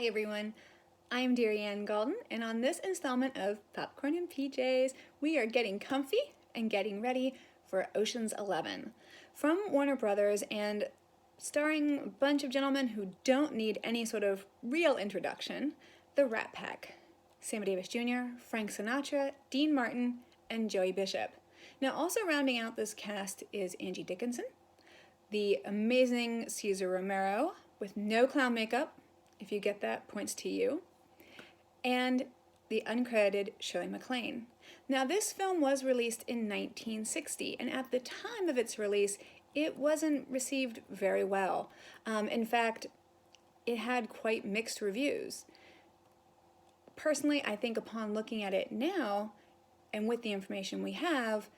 Hi everyone, I'm Darianne Galden, and on this installment of Popcorn and PJs, we are getting comfy and getting ready for Ocean's 11. From Warner Brothers and starring a bunch of gentlemen who don't need any sort of real introduction, the Rat Pack. Sammy Davis Jr., Frank Sinatra, Dean Martin, and Joey Bishop. Now also rounding out this cast is Angie Dickenson, the amazing Cesar Romero with no clown makeup, if you get that, points to you, and the uncredited Shirley MacLain. Now this film was released in 1960, and at the time of its release it wasn't received very well. In fact, it had quite mixed reviews. Personally, I think upon looking at it now, and with the information we have,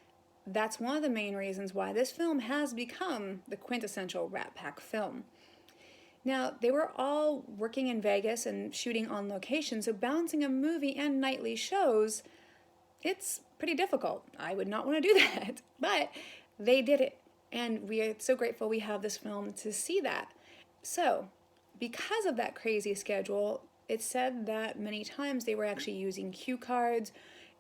that's one of the main reasons why this film has become the quintessential Rat Pack film. Now, they were all working in Vegas and shooting on location, so balancing a movie and nightly shows, it's pretty difficult. I would not want to do that, but they did it, and we are so grateful we have this film to see that. So, because of that crazy schedule, it's said that many times they were actually using cue cards,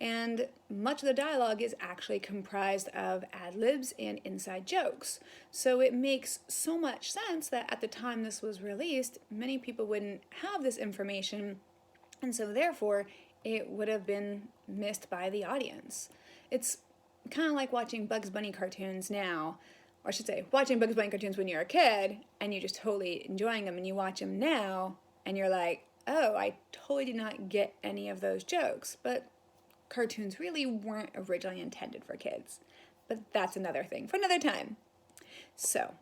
and much of the dialogue is actually comprised of ad-libs and inside jokes. So it makes so much sense that at the time this was released, many people wouldn't have this information, and so therefore it would have been missed by the audience. It's kind of like watching Bugs Bunny cartoons now, or I should say, watching Bugs Bunny cartoons when you're a kid, and you're just totally enjoying them, and you watch them now, and you're like, oh, I totally did not get any of those jokes, but cartoons really weren't originally intended for kids. But that's another thing for another time. So,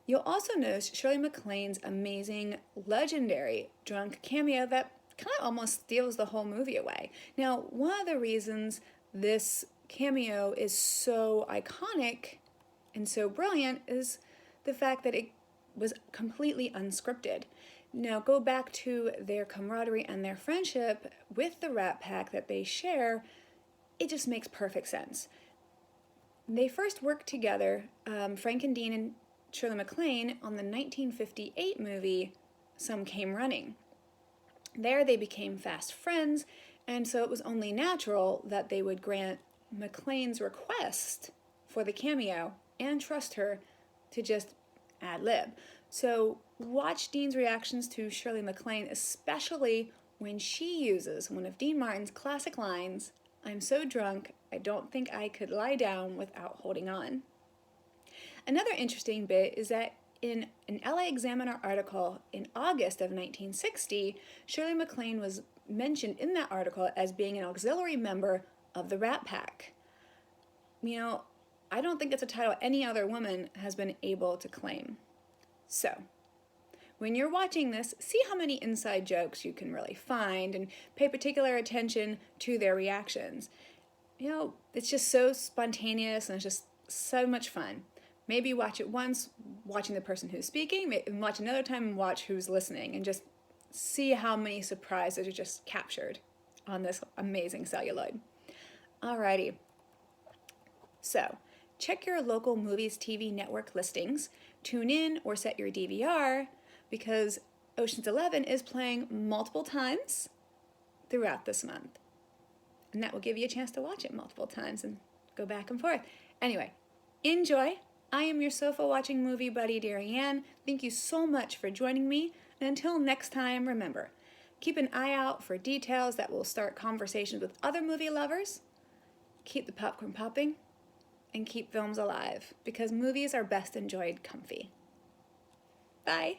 you'll also notice Shirley MacLain's amazing, legendary drunk cameo that kind of almost steals the whole movie away. Now, one of the reasons this cameo is so iconic and so brilliant is the fact that it was completely unscripted. Now, go back to their camaraderie and their friendship with the Rat Pack that they share, it just makes perfect sense. They first worked together, Frank and Dean and Shirley MacLain, on the 1958 movie Some Came Running. There they became fast friends, and so it was only natural that they would grant MacLain's request for the cameo and trust her to just ad-lib. So watch Dean's reactions to Shirley MacLain, especially when she uses one of Dean Martin's classic lines, "I'm so drunk, I don't think I could lie down without holding on." Another interesting bit is that in an LA Examiner article in August of 1960, Shirley MacLain was mentioned in that article as being an auxiliary member of the Rat Pack. You know, I don't think it's a title any other woman has been able to claim. So, when you're watching this, see how many inside jokes you can really find and pay particular attention to their reactions. You know, it's just so spontaneous and it's just so much fun. Maybe watch it once, watching the person who's speaking, watch another time and watch who's listening, and just see how many surprises are just captured on this amazing celluloid. Alrighty. So, check your local movies TV network listings, tune in or set your DVR, because Ocean's 11 is playing multiple times throughout this month. And that will give you a chance to watch it multiple times and go back and forth. Anyway, enjoy. I am your sofa watching movie buddy, Darianne. Thank you so much for joining me. And until next time, remember, keep an eye out for details that will start conversations with other movie lovers. Keep the popcorn popping. And keep films alive, because movies are best enjoyed comfy. Bye.